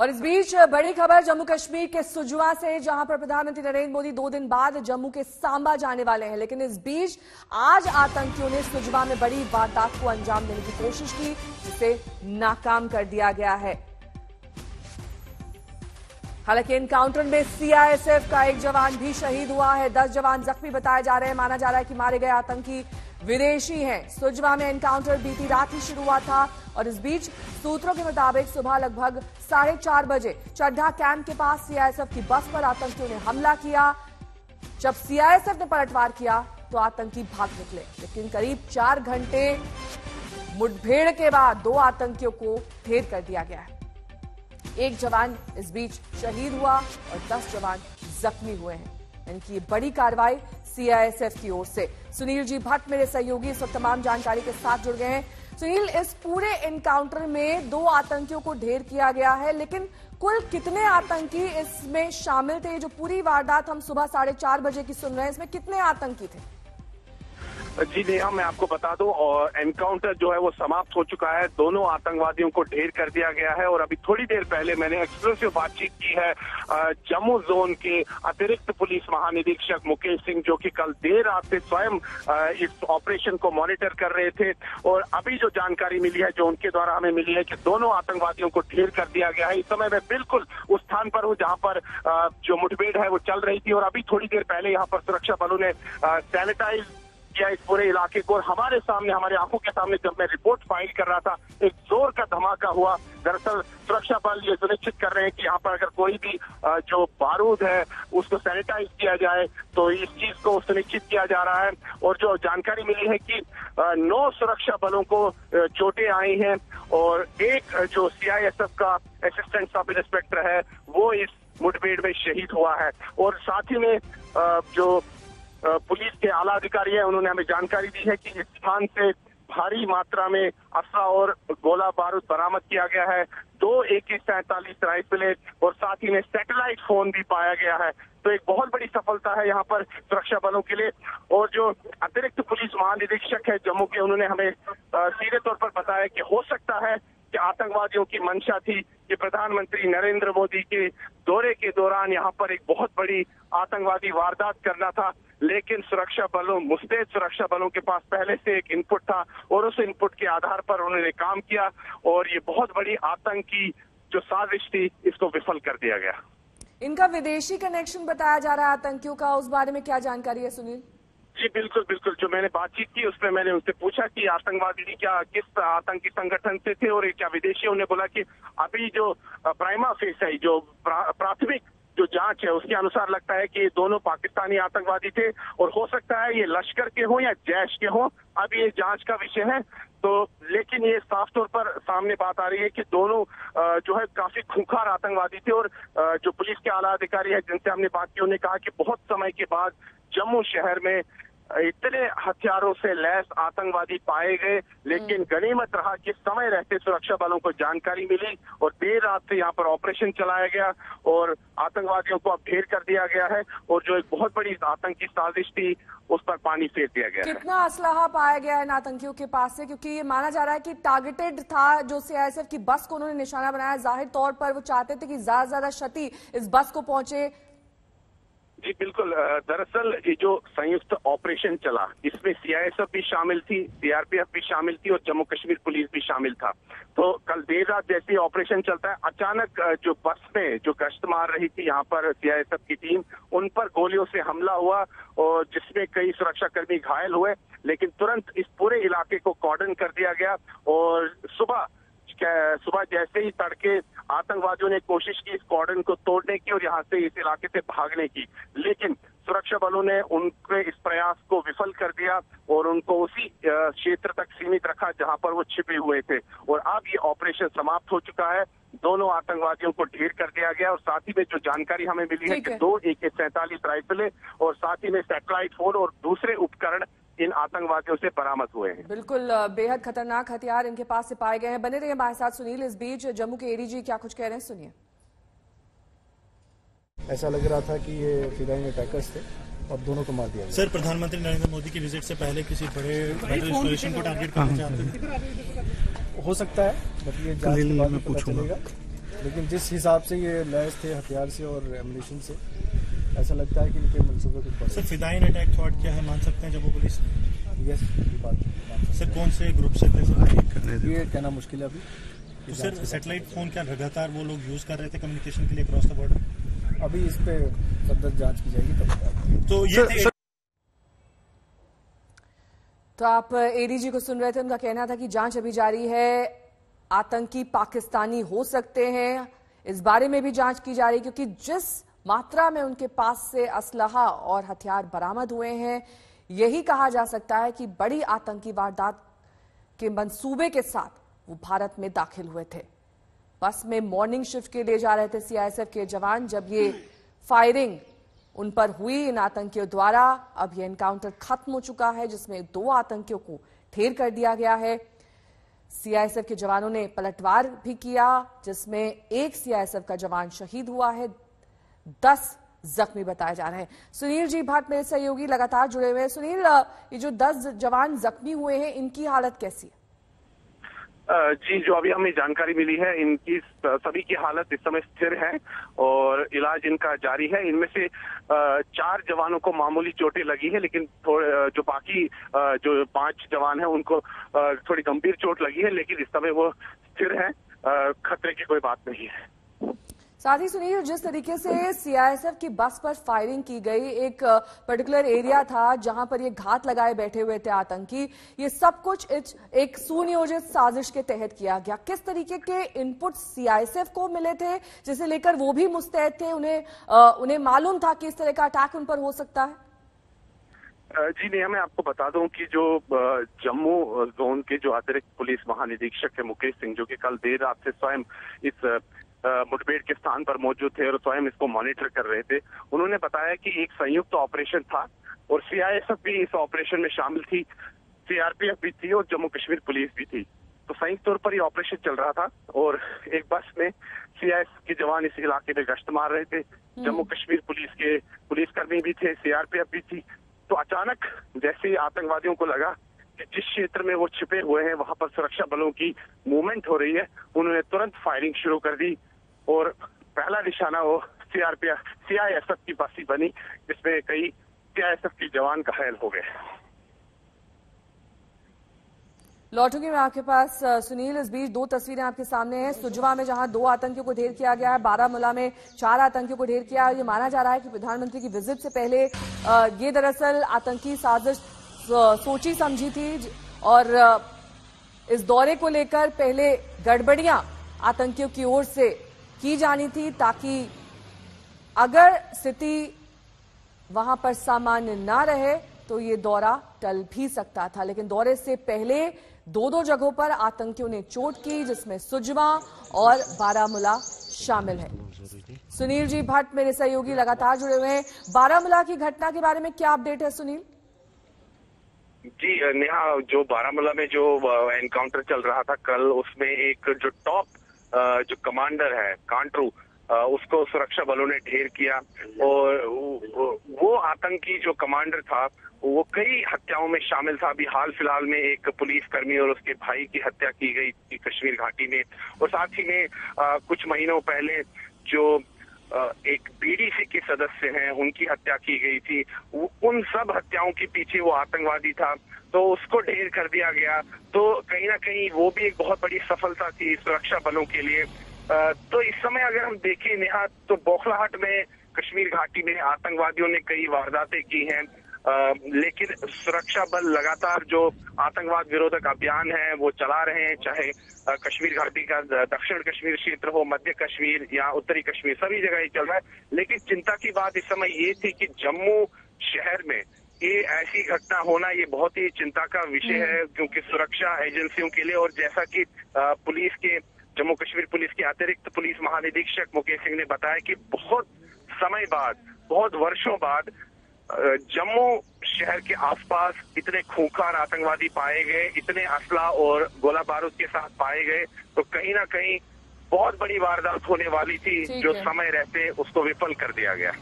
और इस बीच बड़ी खबर जम्मू कश्मीर के सुजवा से, जहां पर प्रधानमंत्री नरेंद्र मोदी 2 दिन बाद जम्मू के सांबा जाने वाले हैं। लेकिन इस बीच आज आतंकियों ने सुजवा में बड़ी वारदात को अंजाम देने की कोशिश की, जिसे नाकाम कर दिया गया है। हालांकि एनकाउंटर में सीआईएसएफ का एक जवान भी शहीद हुआ है। 10 जवान जख्मी बताए जा रहे हैं। माना जा रहा है कि मारे गए आतंकी विदेशी हैं। सुजवा में एनकाउंटर बीती रात ही शुरू हुआ था और इस बीच सूत्रों के मुताबिक सुबह लगभग 4:30 बजे चड्ढा कैंप के पास सीआईएसएफ की बस पर आतंकियों ने हमला किया। जब सीआईएसएफ ने पलटवार किया तो आतंकी भाग निकले, लेकिन करीब 4 घंटे मुठभेड़ के बाद 2 आतंकियों को ढेर कर दिया गया है। एक जवान इस बीच शहीद हुआ और 10 जवान जख्मी हुए हैं। इनकी बड़ी कार्रवाई सीआईएसएफ की ओर से। सुनील जी भट्ट मेरे सहयोगी इस वक्त तमाम जानकारी के साथ जुड़ गए हैं। सुनील, इस पूरे एनकाउंटर में 2 आतंकियों को ढेर किया गया है, लेकिन कुल कितने आतंकी इसमें शामिल थे? जो पूरी वारदात हम सुबह 4:30 बजे की सुन रहे हैं, इसमें कितने आतंकी थे? जी नेहा, मैं आपको बता दूं, और एनकाउंटर जो है वो समाप्त हो चुका है। दोनों आतंकवादियों को ढेर कर दिया गया है और अभी थोड़ी देर पहले मैंने एक्सक्लूसिव बातचीत की है जम्मू जोन के अतिरिक्त पुलिस महानिरीक्षक मुकेश सिंह, जो कि कल देर रात से स्वयं इस ऑपरेशन को मॉनिटर कर रहे थे। और अभी जो जानकारी मिली है, जो उनके द्वारा हमें मिली है, कि दोनों आतंकवादियों को ढेर कर दिया गया है। इस समय मैं बिल्कुल उस स्थान पर हूँ जहाँ पर जो मुठभेड़ है वो चल रही थी, और अभी थोड़ी देर पहले यहाँ पर सुरक्षा बलों ने सैनिटाइज किया इस पूरे इलाके को। और हमारे सामने, हमारे आंखों के सामने जब मैं रिपोर्ट फाइल कर रहा था, एक जोर का धमाका हुआ। दरअसल सुरक्षा बल ये सुनिश्चित कर रहे हैं कि यहाँ पर अगर कोई भी जो बारूद है उसको सैनिटाइज किया जाए, तो इस चीज को सुनिश्चित किया जा रहा है। और जो जानकारी मिली है कि 9 सुरक्षा बलों को चोटें आई हैं और एक जो सीआईएसएफ का असिस्टेंट सब इंस्पेक्टर है वो इस मुठभेड़ में शहीद हुआ है। और साथ ही में जो पुलिस के आला अधिकारी है, उन्होंने हमें जानकारी दी है कि इस स्थान से भारी मात्रा में असला और गोला बारूद बरामद किया गया है। 2 AK-47 राइफलें और साथ ही में सैटेलाइट फोन भी पाया गया है। तो एक बहुत बड़ी सफलता है यहाँ पर सुरक्षा बलों के लिए। और जो अतिरिक्त पुलिस महानिरीक्षक है जम्मू के, उन्होंने हमें सीधे तौर पर बताया कि हो सकता है कि आतंकवादियों की मंशा थी कि प्रधानमंत्री नरेंद्र मोदी के दौरे के दौरान यहाँ पर एक बहुत बड़ी आतंकवादी वारदात करना था, लेकिन सुरक्षा बलों, मुस्तैद सुरक्षा बलों के पास पहले से एक इनपुट था और उस इनपुट के आधार पर उन्होंने काम किया और ये बहुत बड़ी आतंकी जो साजिश थी इसको विफल कर दिया गया। इनका विदेशी कनेक्शन बताया जा रहा है आतंकियों का, उस बारे में क्या जानकारी है सुनील? जी बिल्कुल बिल्कुल, जो मैंने बातचीत की उसमें मैंने उनसे पूछा कि आतंकवादी क्या किस आतंकी संगठन से थे और क्या विदेशी। उन्होंने बोला कि अभी जो प्राइमा फेस है, जो प्राथमिक जो जांच है उसके अनुसार लगता है कि ये दोनों पाकिस्तानी आतंकवादी थे और हो सकता है ये लश्कर के हों या जैश के हों, अब ये जांच का विषय है। तो लेकिन ये साफ तौर पर सामने बात आ रही है कि दोनों जो है काफी खूंखार आतंकवादी थे। और जो पुलिस के आला अधिकारी है जिनसे हमने बात की, उन्होंने कहा कि बहुत समय के बाद जम्मू शहर में इतने हथियारों से लैस आतंकवादी पाए गए, लेकिन गनीमत रहा कि समय रहते सुरक्षा बलों को जानकारी मिली और देर रात से यहाँ पर ऑपरेशन चलाया गया और आतंकवादियों को अब ढेर कर दिया गया है। और जो एक बहुत बड़ी आतंकी साजिश थी उस पर पानी फेर दिया गया है। कितना असलाहा पाया गया है इन आतंकियों के पास से? क्योंकि ये माना जा रहा है कि टारगेटेड था, जो सीआईएसएफ की बस को उन्होंने निशाना बनाया। जाहिर तौर पर वो चाहते थे कि ज्यादा से ज्यादा क्षति इस बस को पहुंचे। जी बिल्कुल, दरअसल ये जो संयुक्त ऑपरेशन चला इसमें सीआईएसएफ भी शामिल थी, सीआरपीएफ भी शामिल थी और जम्मू कश्मीर पुलिस भी शामिल था। तो कल देर रात जैसे ही ऑपरेशन चलता है, अचानक जो बस में जो गश्त मार रही थी यहाँ पर सीआईएसएफ की टीम, उन पर गोलियों से हमला हुआ और जिसमें कई सुरक्षाकर्मी घायल हुए। लेकिन तुरंत इस पूरे इलाके को कॉर्डन कर दिया गया और सुबह जैसे ही तड़के आतंकवादियों ने कोशिश की इस कॉर्डन को तोड़ने की और यहाँ से इस इलाके से भागने की, लेकिन सुरक्षा बलों ने उनके इस प्रयास को विफल कर दिया और उनको उसी क्षेत्र तक सीमित रखा जहाँ पर वो छिपे हुए थे। और अब ये ऑपरेशन समाप्त हो चुका है, दोनों आतंकवादियों को ढेर कर दिया गया। और साथ ही में जो जानकारी हमें मिली है कि 2 AK-47 राइफलें और साथ ही में सैटेलाइट फोन और दूसरे उपकरण इन आतंकवादियों से बरामद हुए हैं। बिल्कुल बेहद खतरनाक हथियार इनके पास से पाए गए हैं। बने रहिए हमारे साथ सुनील। इस बीच जम्मू के एडीजी क्या कुछ कह रहे हैं, सुनिए। ऐसा लग रहा था कि ये फिदाइन अटैकर्स थे और दोनों को मार दिया। सर, प्रधानमंत्री नरेंद्र मोदी की विजिट से पहले किसी बड़े इंस्टॉलेशन को टारगेट करना चाहते हैं? हो सकता है, बट ये जांच के बाद पता चलेगा। लेकिन जिस हिसाब से ये लैस थे हथियार से और एमुनिशन से, ऐसा लगता है कि इनके मंसूबे कुछ बड़े। सर फिदाइन अटैक थॉट क्या है, मान सकते हैं जम्मू पुलिस? यस, ये बात सर कौन से ग्रुप से थे सर? ये कहना मुश्किल है अभी। तो सर सैटेलाइट फोन क्या लगातार वो लोग यूज कर रहे थे कम्युनिकेशन के लिए क्रॉस द बॉर्डर? अभी इस पे फर्दर जांच की जाएगी तब बताएंगे। तो ये तो आप एडीजी को सुन रहे थे, उनका कहना था कि जांच अभी जारी है, आतंकी पाकिस्तानी हो सकते हैं, इस बारे में भी जांच की जा रही, क्योंकि जिस मात्रा में उनके पास से असलहा और हथियार बरामद हुए हैं, यही कहा जा सकता है कि बड़ी आतंकी वारदात के मंसूबे के साथ वो भारत में दाखिल हुए थे। बस में मॉर्निंग शिफ्ट के लिए जा रहे थे सीआईएसएफ के जवान, जब ये फायरिंग उन पर हुई इन आतंकियों द्वारा। अब ये एनकाउंटर खत्म हो चुका है, जिसमें 2 आतंकियों को ढेर कर दिया गया है। सीआईएसएफ के जवानों ने पलटवार भी किया, जिसमें एक सीआईएसएफ का जवान शहीद हुआ है, 10 जख्मी बताए जा रहे हैं। सुनील जी भट्ट मेरे सहयोगी लगातार जुड़े हुए हैं। सुनील, ये जो 10 जवान जख्मी हुए हैं, इनकी हालत कैसी है? जी, जो अभी हमें जानकारी मिली है, इनकी सभी की हालत इस समय स्थिर है और इलाज इनका जारी है। इनमें से 4 जवानों को मामूली चोटें लगी है, लेकिन जो बाकी जो 5 जवान हैं उनको थोड़ी गंभीर चोट लगी है, लेकिन इस समय वो स्थिर हैं, खतरे की कोई बात नहीं है। साथ ही सुनिए, जिस तरीके से सीआईएसएफ की बस पर फायरिंग की गई, एक पर्टिकुलर एरिया था जहां पर ये घात लगाए बैठे हुए थे आतंकी, ये सब कुछ एक सुनियोजित साजिश के तहत किया गया। किस तरीके के इनपुट सीआईएसएफ को मिले थे, जिसे लेकर वो भी मुस्तैद थे? उन्हें मालूम था कि इस तरह का अटैक उन पर हो सकता है? जी नहीं, मैं आपको बता दूं कि जो जम्मू जोन के जो अतिरिक्त पुलिस महानिरीक्षक है मुकेश सिंह, जो कि कल देर रात से स्वयं इस मुठभेड़ के स्थान पर मौजूद थे और स्वयं इसको मॉनिटर कर रहे थे, उन्होंने बताया कि एक संयुक्त ऑपरेशन था और सीआईएसएफ भी इस ऑपरेशन में शामिल थी, सीआरपीएफ भी थी और जम्मू कश्मीर पुलिस भी थी। तो संयुक्त तौर पर ये ऑपरेशन चल रहा था और एक बस में सीआईएसएफ के जवान इस इलाके में गश्त मार रहे थे, जम्मू कश्मीर पुलिस के पुलिसकर्मी भी थे, सीआरपीएफ भी थी। तो अचानक जैसे आतंकवादियों को लगा कि जिस क्षेत्र में वो छिपे हुए हैं वहां पर सुरक्षा बलों की मूवमेंट हो रही है, उन्होंने तुरंत फायरिंग शुरू कर दी और पहला निशाना वो सीआईएसएफ की बस ही बनी, जिसमें कई सीआईएसएफ के जवान घायल हो गए। लौटूंगी मैं आपके पास सुनील। इस बीच 2 तस्वीरें आपके सामने हैं। सुजवा में जहां 2 आतंकियों को ढेर किया गया है, बारामूला में 4 आतंकियों को ढेर किया। ये माना जा रहा है कि प्रधानमंत्री की विजिट से पहले ये दरअसल आतंकी साजिश सोची समझी थी और इस दौरे को लेकर पहले गड़बड़ियां आतंकियों की ओर से की जानी थी, ताकि अगर स्थिति वहां पर सामान्य ना रहे तो ये दौरा टल भी सकता था। लेकिन दौरे से पहले 2 जगहों पर आतंकियों ने चोट की, जिसमें सुजवा और बारामूला शामिल है। सुनील जी भट्ट मेरे सहयोगी लगातार जुड़े हुए हैं। बारामूला की घटना के बारे में क्या अपडेट है सुनील? जी नेहा, जो बारामूला में जो एनकाउंटर चल रहा था कल, उसमें एक जो टॉप जो कमांडर है कांट्रू, उसको सुरक्षा बलों ने ढेर किया और वो आतंकी जो कमांडर था वो कई हत्याओं में शामिल था। अभी हाल फिलहाल में एक पुलिसकर्मी और उसके भाई की हत्या की गई थी कश्मीर घाटी में, और साथ ही में कुछ महीनों पहले जो एक बीडीसी के सदस्य हैं उनकी हत्या की गई थी। उन सब हत्याओं के पीछे वो आतंकवादी था, तो उसको ढेर कर दिया गया। तो कहीं ना कहीं वो भी एक बहुत बड़ी सफलता थी सुरक्षा बलों के लिए। तो इस समय अगर हम देखें नेहा, तो बौखलाहट में कश्मीर घाटी में आतंकवादियों ने कई वारदातें की हैं, लेकिन सुरक्षा बल लगातार जो आतंकवाद विरोधक अभियान है वो चला रहे हैं, चाहे कश्मीर घाटी का दक्षिण कश्मीर क्षेत्र हो, मध्य कश्मीर या उत्तरी कश्मीर, सभी जगह ही चल रहा है। लेकिन चिंता की बात इस समय ये थी कि जम्मू शहर में ये ऐसी घटना होना ये बहुत ही चिंता का विषय है, क्योंकि सुरक्षा एजेंसियों के लिए, और जैसा कि पुलिस के जम्मू कश्मीर पुलिस के अतिरिक्त पुलिस महानिरीक्षक मुकेश सिंह ने बताया कि बहुत समय बाद, बहुत वर्षों बाद जम्मू शहर के आसपास इतने खूंखार आतंकवादी पाए गए, इतने असला और गोला बारूद के साथ पाए गए, तो कहीं ना कहीं बहुत बड़ी वारदात होने वाली थी, जो समय रहते उसको विफल कर दिया गया।